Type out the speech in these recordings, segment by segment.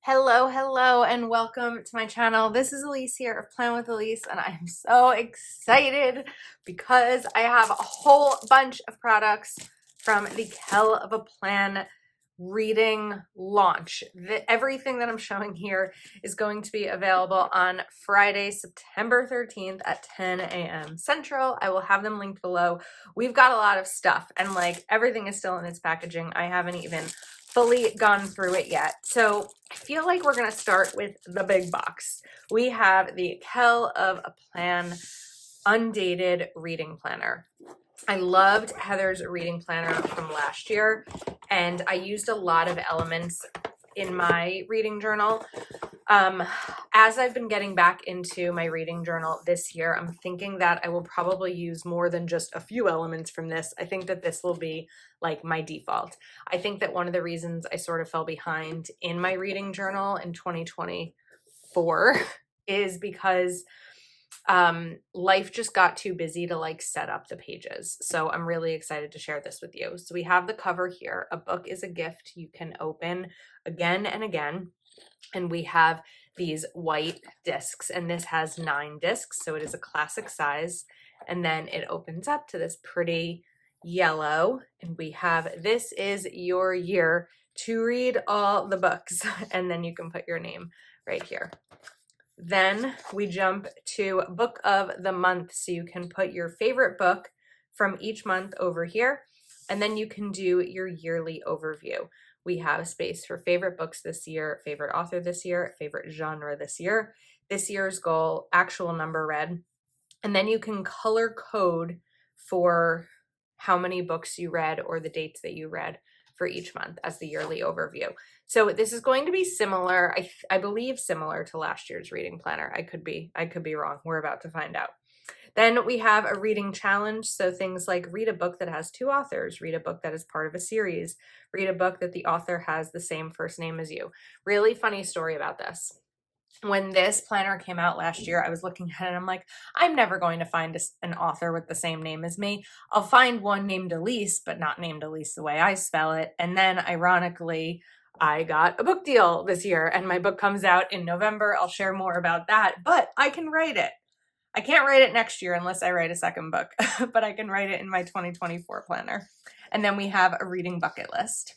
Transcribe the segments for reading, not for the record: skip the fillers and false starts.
Hello, hello, and welcome to my channel. This is Elise here of Plan with Elise, and I am so excited because I have a whole bunch of products from the Kell of a Plan reading launch. Everything that I'm showing here is going to be available on Friday, September 13th at 10 a.m. Central. I will have them linked below. We've got a lot of stuff, and like everything is still in its packaging. I haven't even fully gone through it yet. So I feel like we're gonna start with the big box. We have the Kell of a Plan undated reading planner. I loved Heather's reading planner from last year, and I used a lot of elements in my reading journal. As I've been getting back into my reading journal this year, I'm thinking that I will probably use more than just a few elements from this. I think that this will be like my default. I think that one of the reasons I sort of fell behind in my reading journal in 2024 is because life just got too busy to like set up the pages. So I'm really excited to share this with you. So we have the cover here. A book is a gift you can open again and again. And we have these white discs, and this has 9 discs, so it is a classic size. And then it opens up to this pretty yellow, and we have "This is your year to read all the books," and then you can put your name right here. Then we jump to book of the month, so you can put your favorite book from each month over here, and then you can do your yearly overview. We have space for favorite books this year, favorite author this year, favorite genre this year, this year's goal, actual number read, and then you can color code for how many books you read or the dates that you read for each month as the yearly overview. So this is going to be similar, I believe similar to last year's reading planner. I could be wrong. We're about to find out. Then we have a reading challenge. So things like read a book that has 2 authors, read a book that is part of a series, read a book that the author has the same first name as you. Really funny story about this. When this planner came out last year, I was looking at it and I'm like, I'm never going to find an author with the same name as me. I'll find one named Elise, but not named Elise the way I spell it. And then ironically, I got a book deal this year and my book comes out in November. I'll share more about that, but I can write it. I can't write it next year unless I write a second book, but I can write it in my 2024 planner. And then we have a reading bucket list.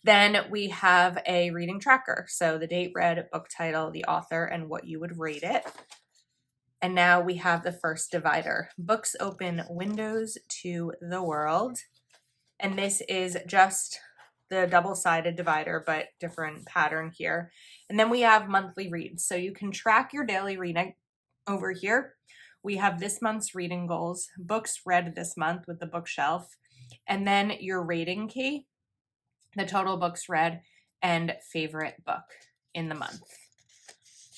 Then we have a reading tracker. So the date read, book title, the author, and what you would rate it. And now we have the first divider. Books open windows to the world. And this is just the double-sided divider, but different pattern here. And then we have monthly reads. So you can track your daily reading over here. We have this month's reading goals, books read this month with the bookshelf, and then your rating key, the total books read, and favorite book in the month.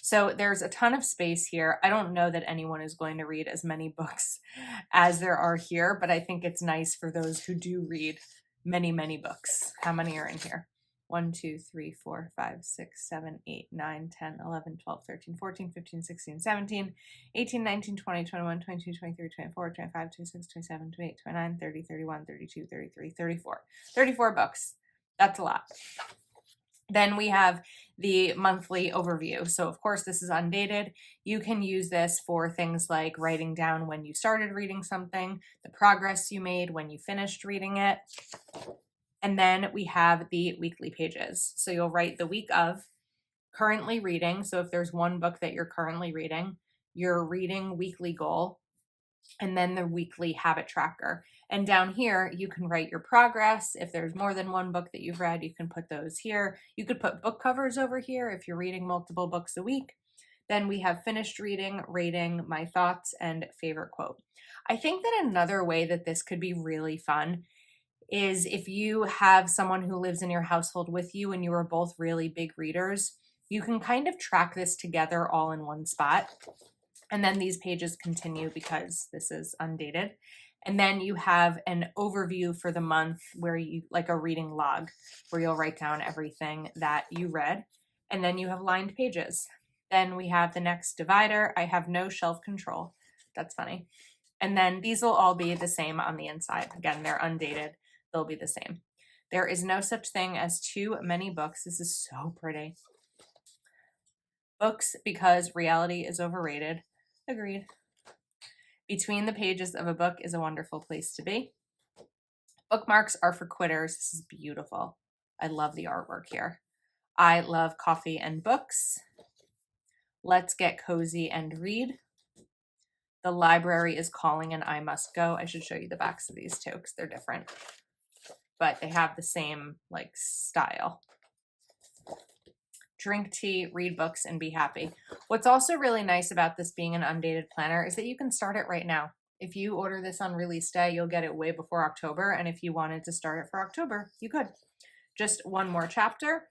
So there's a ton of space here. I don't know that anyone is going to read as many books as there are here, but I think it's nice for those who do read many, many books. How many are in here? 1, 2, 3, 4, 5, 6, 7, 8, 9, 10, 11, 12, 13, 14, 15, 16, 17, 18, 19, 20, 21, 22, 23, 24, 25, 26, 27, 28, 29, 30, 31, 32, 33, 34. 34 books. That's a lot. Then we have the monthly overview. So of course this is undated. You can use this for things like writing down when you started reading something, the progress you made when you finished reading it. And then we have the weekly pages. So you'll write the week of, currently reading. So if there's one book that you're currently reading, your reading weekly goal, and then the weekly habit tracker. And down here, you can write your progress. If there's more than one book that you've read, you can put those here. You could put book covers over here if you're reading multiple books a week. Then we have finished reading, rating, my thoughts, and favorite quote. I think that another way that this could be really fun is if you have someone who lives in your household with you and you are both really big readers, you can kind of track this together all in one spot. And then these pages continue because this is undated. And then you have an overview for the month where you, like a reading log, where you'll write down everything that you read. And then you have lined pages. Then we have the next divider. I have no shelf control. That's funny. And then these will all be the same on the inside. Again, they're undated. They'll be the same. There is no such thing as too many books. This is so pretty. Books because reality is overrated. Agreed. Between the pages of a book is a wonderful place to be. Bookmarks are for quitters. This is beautiful. I love the artwork here. I love coffee and books. Let's get cozy and read. The library is calling and I must go. I should show you the backs of these too because they're different, but they have the same like style. Drink tea, read books, and be happy. What's also really nice about this being an undated planner is that you can start it right now. If you order this on release day, you'll get it way before October. And if you wanted to start it for October, you could. Just one more chapter.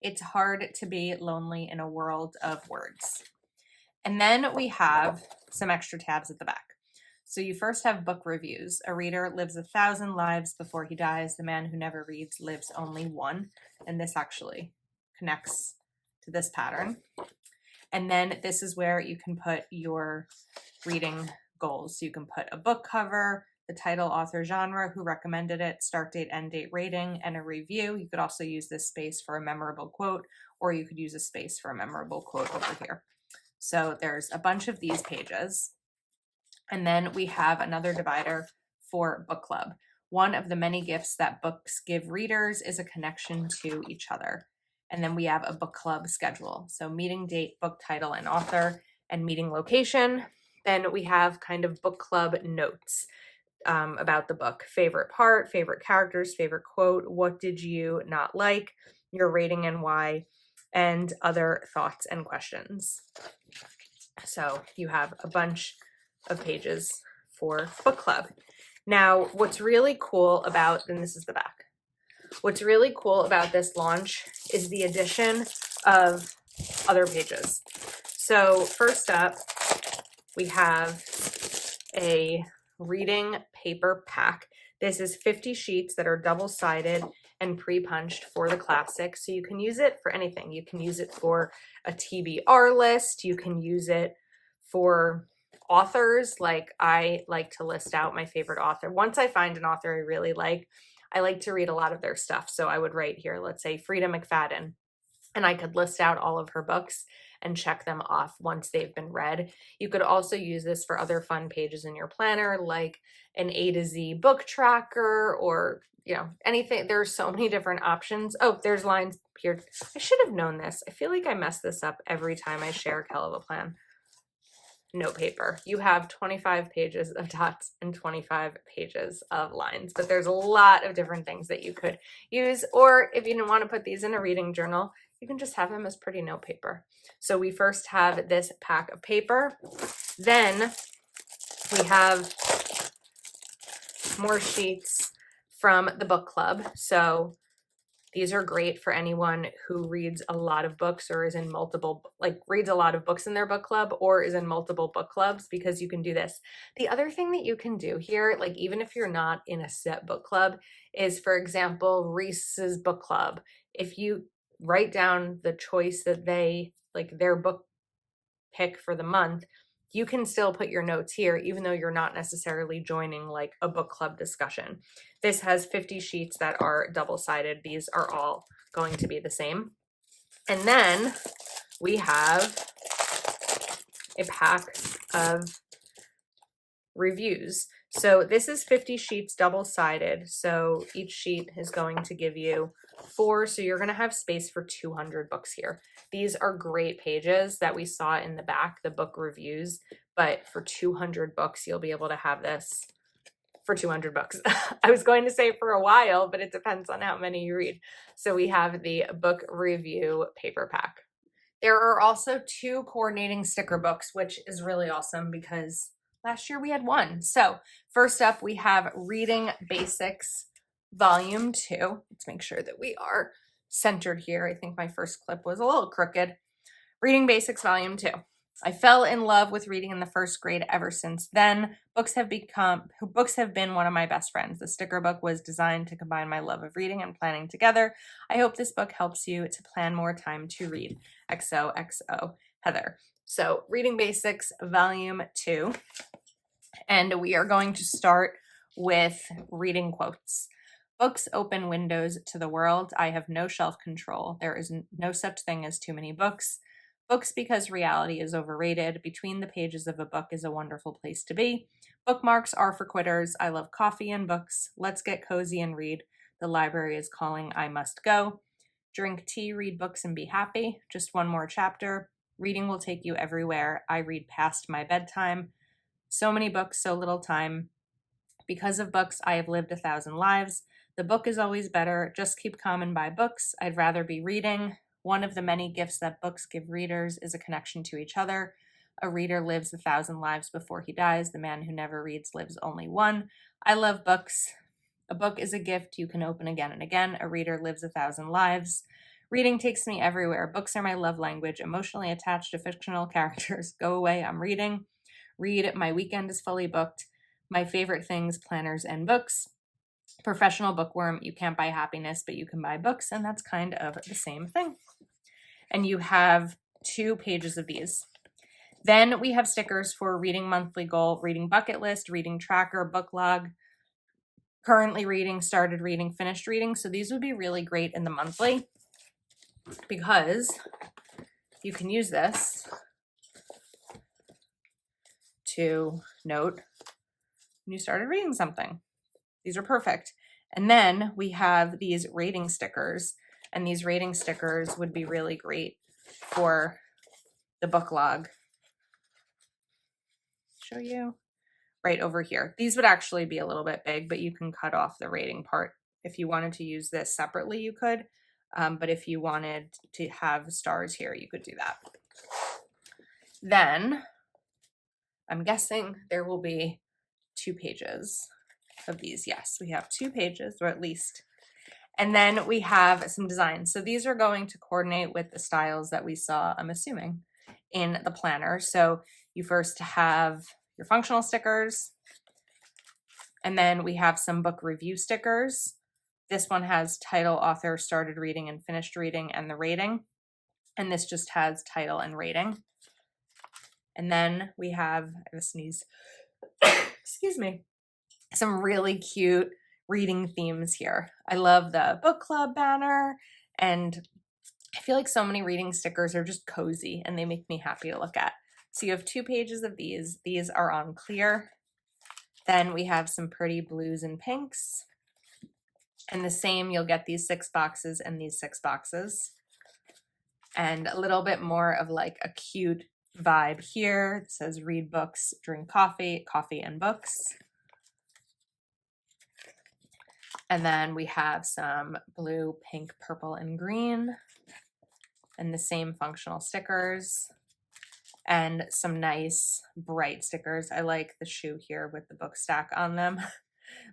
It's hard to be lonely in a world of words. And then we have some extra tabs at the back. So you first have book reviews. A reader lives 1,000 lives before he dies. The man who never reads lives only one. And this actually connects to this pattern. And then this is where you can put your reading goals. So you can put a book cover, the title, author, genre, who recommended it, start date, end date, rating, and a review. You could also use this space for a memorable quote, or you could use a space for a memorable quote over here. So there's a bunch of these pages. And then we have another divider for book club. One of the many gifts that books give readers is a connection to each other. And then we have a book club schedule. So meeting date, book title, and author, and meeting location. Then we have kind of book club notes about the book. Favorite part, favorite characters, favorite quote, what did you not like, your rating and why, and other thoughts and questions. So you have a bunch of pages for book club. Now, what's really cool about, and this is the back, what's really cool about this launch is the addition of other pages. So first up, we have a reading paper pack. This is 50 sheets that are double-sided and pre-punched for the classic. So you can use it for anything. You can use it for a TBR list. You can use it for authors. Like I like to list out my favorite author. Once I find an author I really like, I like to read a lot of their stuff. So I would write here, let's say Frida McFadden, and I could list out all of her books and check them off once they've been read. You could also use this for other fun pages in your planner, like an A to Z book tracker or, you know, anything. There's so many different options. Oh, there's lines here. I should have known this. I feel like I mess this up every time I share Kelava Plan. Note paper. You have 25 pages of dots and 25 pages of lines, but there's a lot of different things that you could use. Or if you didn't want to put these in a reading journal, you can just have them as pretty note paper. So we first have this pack of paper. Then we have more sheets from the book club. So these are great for anyone who reads a lot of books or is in multiple, like reads a lot of books in their book club or is in multiple book clubs, because you can do this. The other thing that you can do here, like even if you're not in a set book club, is for example, Reese's book club. If you write down the choice that they, like their book pick for the month, you can still put your notes here, even though you're not necessarily joining like a book club discussion. This has 50 sheets that are double-sided. These are all going to be the same. And then we have a pack of reviews. So this is 50 sheets double-sided. So each sheet is going to give you 4. So you're going to have space for 200 books here. These are great pages that we saw in the back, the book reviews, but for 200 books, you'll be able to have this for 200 books. I was going to say for a while, but it depends on how many you read. So we have the book review paper pack. There are also 2 coordinating sticker books, which is really awesome because last year we had 1. So first up, we have Reading Basics Volume 2. Let's make sure that we are centered here. I think my first clip was a little crooked. Reading Basics Volume 2. I fell in love with reading in the first grade ever since then. Books have been one of my best friends. The sticker book was designed to combine my love of reading and planning together. I hope this book helps you to plan more time to read. XOXO, Heather. So Reading Basics Volume 2. And we are going to start with reading quotes. Books open windows to the world. I have no shelf control. There is no such thing as too many books. Books because reality is overrated. Between the pages of a book is a wonderful place to be. Bookmarks are for quitters. I love coffee and books. Let's get cozy and read. The library is calling. I must go. Drink tea, read books, and be happy. Just one more chapter. Reading will take you everywhere. I read past my bedtime. So many books, so little time. Because of books, I have lived 1,000 lives. The book is always better. Just keep calm and buy books. I'd rather be reading. One of the many gifts that books give readers is a connection to each other. A reader lives 1,000 lives before he dies. The man who never reads lives only one. I love books. A book is a gift you can open again and again. A reader lives 1,000 lives. Reading takes me everywhere. Books are my love language. Emotionally attached to fictional characters. Go away, I'm reading. Read, my weekend is fully booked. My favorite things, planners and books. Professional bookworm, you can't buy happiness, but you can buy books, and that's kind of the same thing. And you have 2 pages of these. Then we have stickers for reading monthly goal, reading bucket list, reading tracker, book log, currently reading, started reading, finished reading. So these would be really great in the monthly because you can use this to note when you started reading something. These are perfect. And then we have these rating stickers, and these rating stickers would be really great for the book log. Show you right over here. These would actually be a little bit big, but you can cut off the rating part. If you wanted to use this separately, you could. But if you wanted to have stars here, you could do that. Then I'm guessing there will be 2 pages of these. Yes, we have 2 pages, or at least. And then we have some designs. So these are going to coordinate with the styles that we saw, I'm assuming, in the planner. So you first have your functional stickers, and then we have some book review stickers. This one has title, author, started reading, and finished reading, and the rating. And this just has title and rating. And then we have, I have a sneeze, excuse me, some really cute reading themes here. I love the book club banner, and I feel like so many reading stickers are just cozy and they make me happy to look at. So you have 2 pages of these. These are on clear. Then we have some pretty blues and pinks. And the same, you'll get these 6 boxes and these 6 boxes. And a little bit more of like a cute vibe here. It says read books, drink coffee, coffee and books. And then we have some blue, pink, purple, and green. And the same functional stickers. And some nice bright stickers. I like the shoe here with the book stack on them.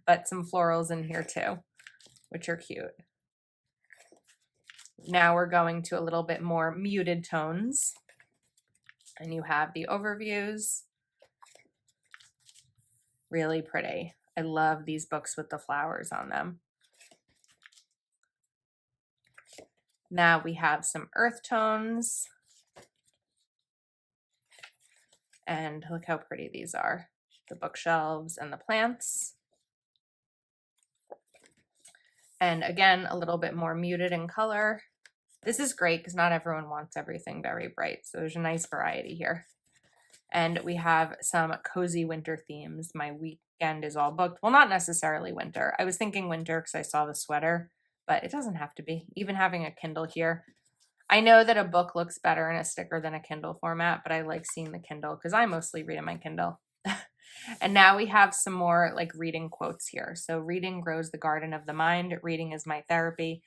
But some florals in here too, which are cute. Now we're going to a little bit more muted tones. And you have the overviews. Really pretty. I love these books with the flowers on them. Now we have some earth tones. And look how pretty these are. The bookshelves and the plants. And again, a little bit more muted in color. This is great because not everyone wants everything very bright. So there's a nice variety here. And we have some cozy winter themes. My weekend is all booked. Well, not necessarily winter. I was thinking winter because I saw the sweater, but it doesn't have to be. Even having a Kindle here. I know that a book looks better in a sticker than a Kindle format, but I like seeing the Kindle because I mostly read in my Kindle. And now we have some more like reading quotes here. So reading grows the garden of the mind. Reading is my therapy.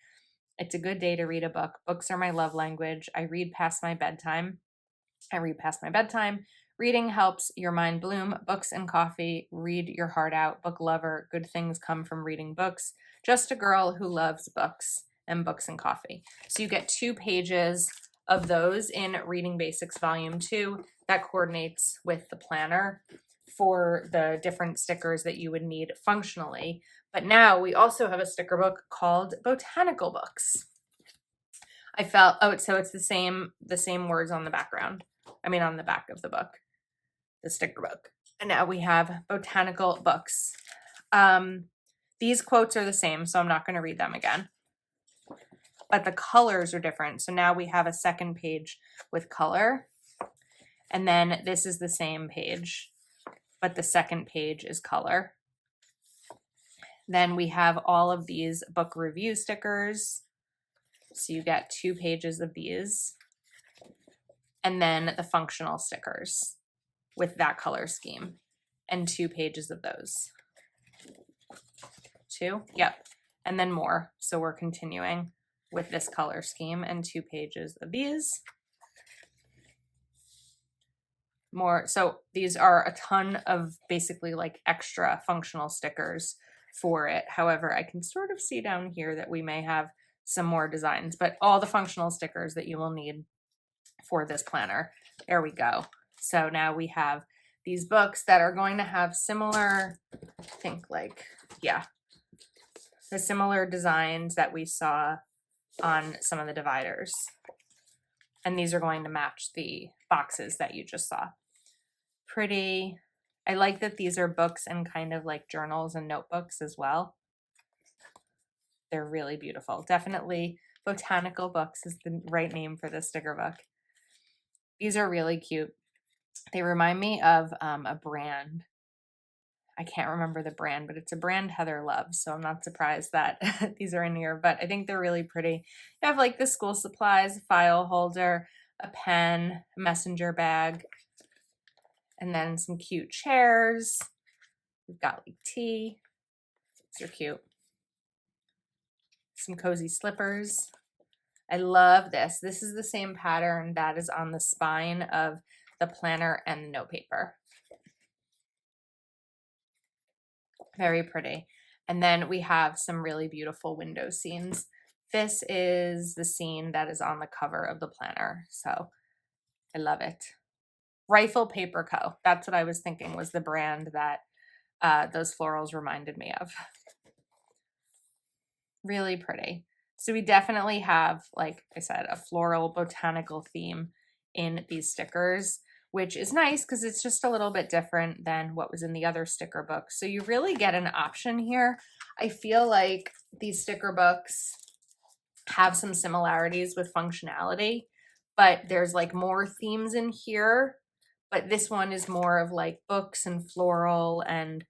It's a good day to read a book. Books are my love language. I read past my bedtime. Reading helps your mind bloom. Books and coffee. Read your heart out. Book lover. Good things come from reading books. Just a girl who loves books. And books and coffee. So you get 2 pages of those in Reading Basics Volume 2 that coordinates with the planner for the different stickers that you would need functionally. But now we also have a sticker book called Botanical Books. I felt, so it's the same words on the background. I mean, on the back of the book, the sticker book. And now we have Botanical Books. These quotes are the same, so I'm not going to read them again. But the colors are different. So now we have a second page with color. And then this is the same page, but the second page is color. Then we have all of these book review stickers. So you get 2 pages of these. And then the functional stickers with that color scheme and 2 pages of those. 2? Yep. And then more. So we're continuing with this color scheme and 2 pages of these. More. So these are a ton of basically like extra functional stickers for it. However, I can sort of see down here that we may have some more designs, but all the functional stickers that you will need for this planner. There we go. So now we have these books that are going to have similar, I think like, yeah, the similar designs that we saw on some of the dividers. And these are going to match the boxes that you just saw. Pretty. I like that these are books and kind of like journals and notebooks as well. They're really beautiful. Definitely Botanical Books is the right name for this sticker book. These are really cute. They remind me of a brand. I can't remember the brand, but it's a brand Heather loves. So I'm not surprised that these are in here, but I think they're really pretty. You have like the school supplies, file holder, a pen, a messenger bag, and then some cute chairs. We've got like tea. These are cute. Some cozy slippers. I love this. This is the same pattern that is on the spine of the planner and the note paper. Very pretty. And then we have some really beautiful window scenes. This is the scene that is on the cover of the planner. So I love it. Rifle Paper Co. That's what I was thinking was the brand that those florals reminded me of. Really pretty. So we definitely have, like I said, a floral botanical theme in these stickers, which is nice because it's just a little bit different than what was in the other sticker book. So you really get an option here. I feel like these sticker books have some similarities with functionality, but there's like more themes in here. But this one is more of like books and floral and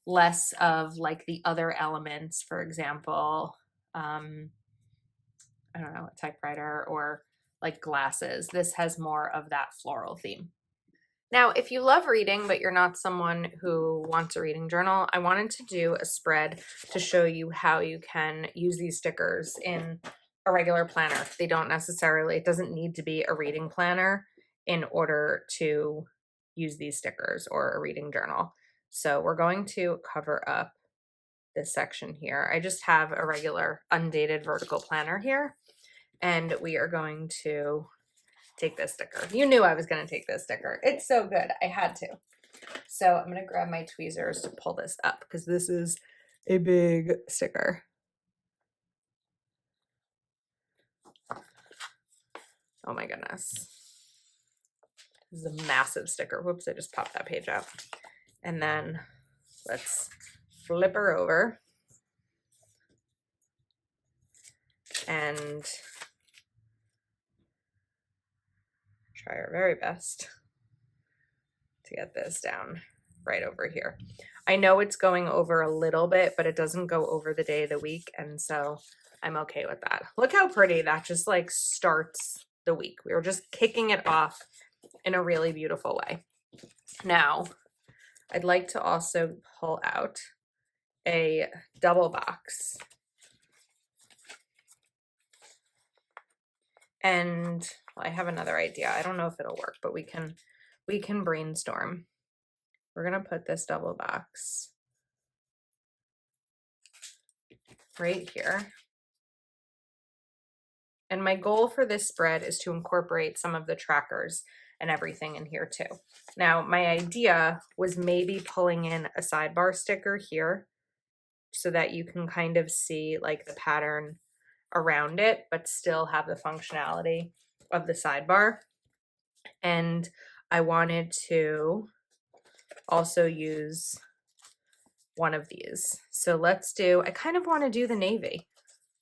less of like the other elements, for example, I don't know, a typewriter or like glasses. This has more of that floral theme. Now, if you love reading, but you're not someone who wants a reading journal, I wanted to do a spread to show you how you can use these stickers in a regular planner. They don't necessarily, it doesn't need to be a reading planner in order to use these stickers or a reading journal. So we're going to cover up this section here. I just have a regular undated vertical planner here, and we are going to take this sticker. You knew I was going to take this sticker. It's so good. I had to. So I'm going to grab my tweezers to pull this up because this is a big sticker. Oh my goodness. This is a massive sticker. Whoops, I just popped that page out. And then let's flip her over and try our very best to get this down right over here. I know it's going over a little bit, but it doesn't go over the day of the week, and so I'm okay with that. Look how pretty that just like starts the week. We were just kicking it off in a really beautiful way. Now, I'd like to also pull out a double box. And well, I have another idea. I don't know if it'll work, but we can brainstorm. We're going to put this double box right here. And my goal for this spread is to incorporate some of the trackers and everything in here too. Now, my idea was maybe pulling in a sidebar sticker here so that you can kind of see like the pattern around it, but still have the functionality of the sidebar. And I wanted to also use one of these. So let's do, I kind of want to do the navy.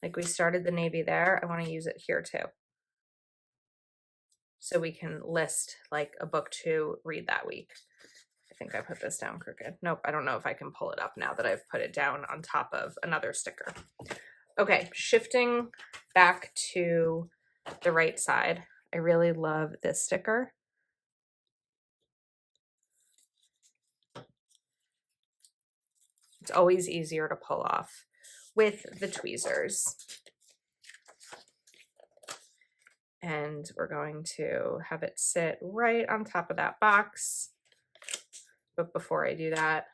Like we started the navy there. I want to use it here too. So we can list like a book to read that week. I think I put this down crooked. Nope, I don't know if I can pull it up now that I've put it down on top of another sticker. Okay, shifting back to the right side. I really love this sticker. It's always easier to pull off with the tweezers. And we're going to have it sit right on top of that box. But before I do that,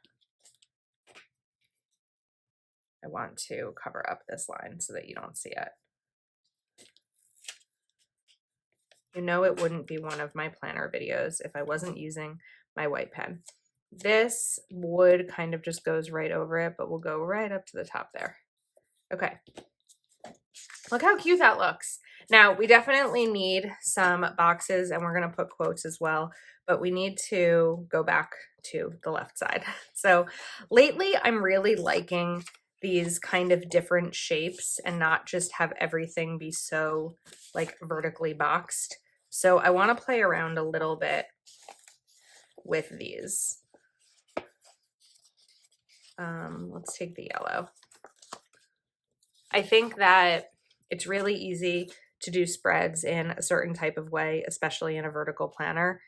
I want to cover up this line so that you don't see it. You know it wouldn't be one of my planner videos if I wasn't using my white pen. This wood kind of just goes right over it, but we'll go right up to the top there. Okay. Look how cute that looks. Now, we definitely need some boxes, and we're going to put quotes as well, but we need to go back to the left side. So lately, I'm really liking these kind of different shapes and not just have everything be so like vertically boxed. So I want to play around a little bit with these. Let's take the yellow. I think that it's really easy to do spreads in a certain type of way, especially in a vertical planner,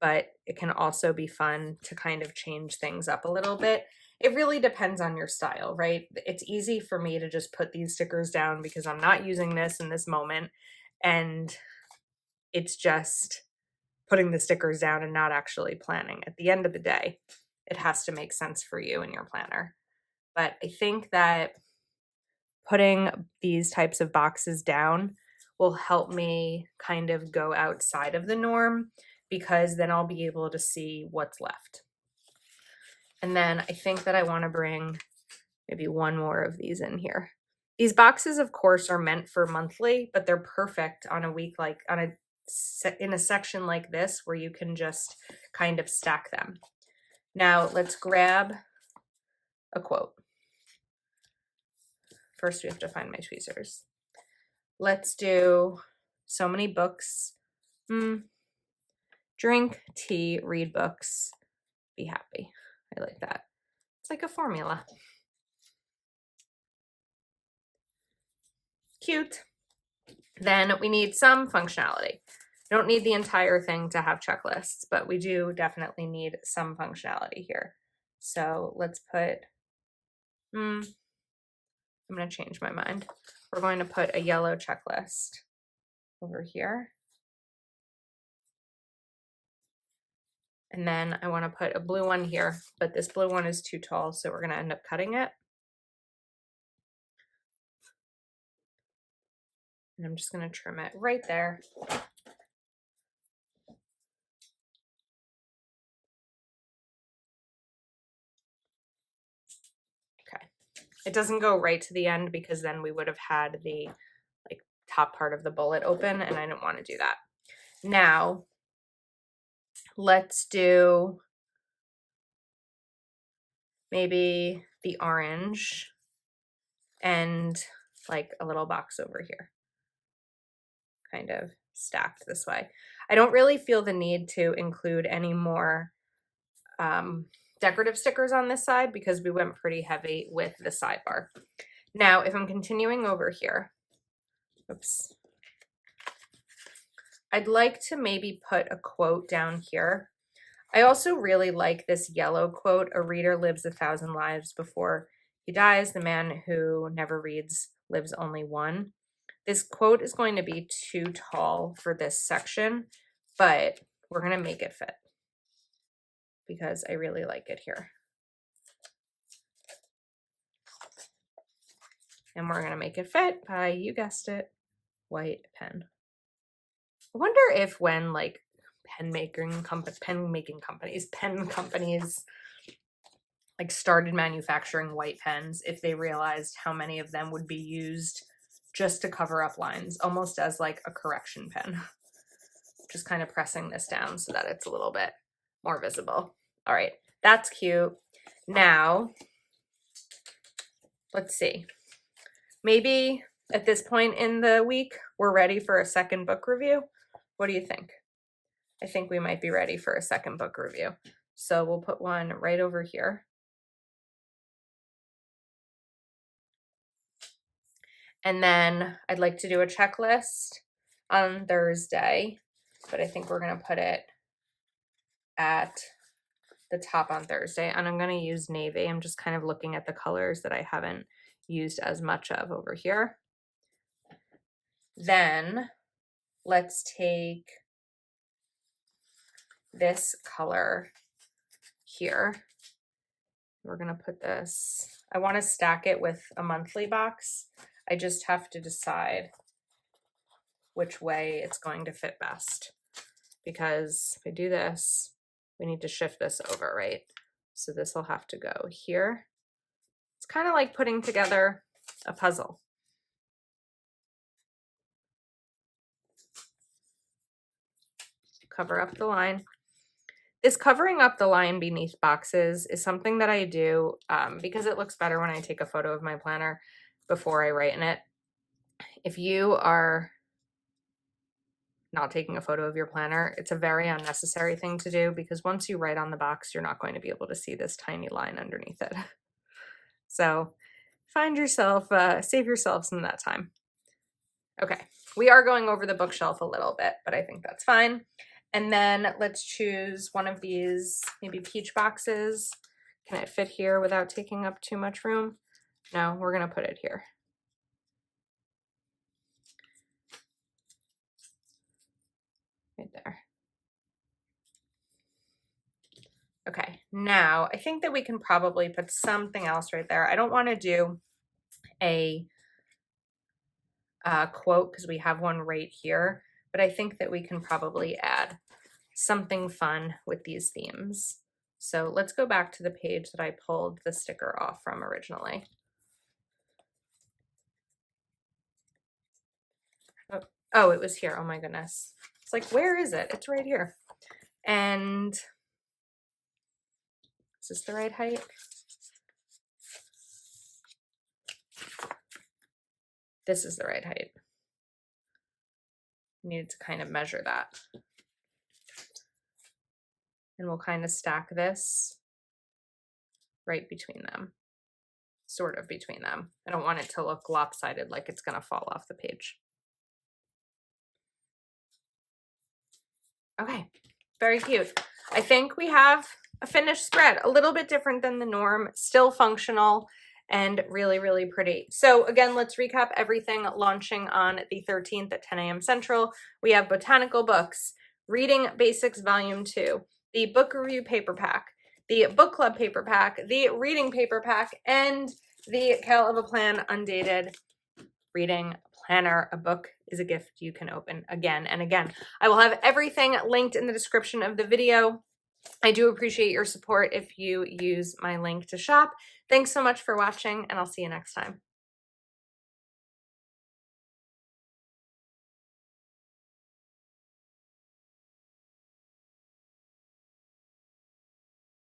but it can also be fun to kind of change things up a little bit. It really depends on your style, right? It's easy for me to just put these stickers down because I'm not using this in this moment, and it's just putting the stickers down and not actually planning. At the end of the day, it has to make sense for you and your planner. But I think that putting these types of boxes down will help me kind of go outside of the norm, because then I'll be able to see what's left. And then I think that I want to bring maybe one more of these in here. These boxes, of course, are meant for monthly, but they're perfect on a week, like in a section like this where you can just kind of stack them. Now let's grab a quote. First, we have to find my tweezers. Let's do so many books. Drink tea, read books, be happy. I like that. It's like a formula. Cute. Then we need some functionality. We don't need the entire thing to have checklists, but we do definitely need some functionality here. So let's put, I'm going to change my mind. We're going to put a yellow checklist over here. And then I want to put a blue one here, but this blue one is too tall, so we're going to end up cutting it. And I'm just going to trim it right there. Okay. It doesn't go right to the end because then we would have had the like top part of the bullet open, and I didn't want to do that. Now, let's do maybe the orange and like a little box over here, kind of stacked this way. I don't really feel the need to include any more decorative stickers on this side because we went pretty heavy with the sidebar. Now, if I'm continuing over here, oops, I'd like to maybe put a quote down here. I also really like this yellow quote, "A reader lives 1,000 lives before he dies. The man who never reads lives only one." This quote is going to be too tall for this section, but we're going to make it fit because I really like it here. And we're going to make it fit by, you guessed it, white pen. I wonder if when like pen companies like started manufacturing white pens, if they realized how many of them would be used just to cover up lines, almost as like a correction pen. Just kind of pressing this down so that it's a little bit more visible. All right, that's cute. Now, let's see. Maybe at this point in the week, we're ready for a second book review. What do you think? I think we might be ready for a second book review. So we'll put one right over here. And then I'd like to do a checklist on Thursday, but I think we're going to put it at the top on Thursday. And I'm going to use navy. I'm just kind of looking at the colors that I haven't used as much of over here. Then let's take this color here. We're going to put this, I want to stack it with a monthly box. I just have to decide which way it's going to fit best, because if I do this, we need to shift this over, right? So this will have to go here. It's kind of like putting together a puzzle. Cover up the line. This covering up the line beneath boxes is something that I do because it looks better when I take a photo of my planner before I write in it. If you are not taking a photo of your planner, it's a very unnecessary thing to do, because once you write on the box, you're not going to be able to see this tiny line underneath it. So find yourself, save yourself some of that time. Okay, we are going over the bookshelf a little bit, but I think that's fine. And then let's choose one of these maybe peach boxes. Can it fit here without taking up too much room? No, we're gonna put it here. Right there. Okay, now I think that we can probably put something else right there. I don't want to do a quote because we have one right here, but I think that we can probably add something fun with these themes. So let's go back to the page that I pulled the sticker off from originally. Oh, it was here. Oh my goodness. It's like, where is it? It's right here. And is this the right height? This is the right height. Needed to kind of measure that. And we'll kind of stack this right between them, sort of between them. I don't want it to look lopsided like it's going to fall off the page. Okay, very cute. I think we have a finished spread, a little bit different than the norm, still functional and really, really pretty. So again, let's recap everything launching on the 13th at 10 a.m. Central. We have Botanical Books, Reading Basics Volume 2, the book review paper pack, the book club paper pack, the reading paper pack, and the Kale of a Plan Undated Reading Planner. A book is a gift you can open again and again. I will have everything linked in the description of the video. I do appreciate your support if you use my link to shop. Thanks so much for watching, and I'll see you next time.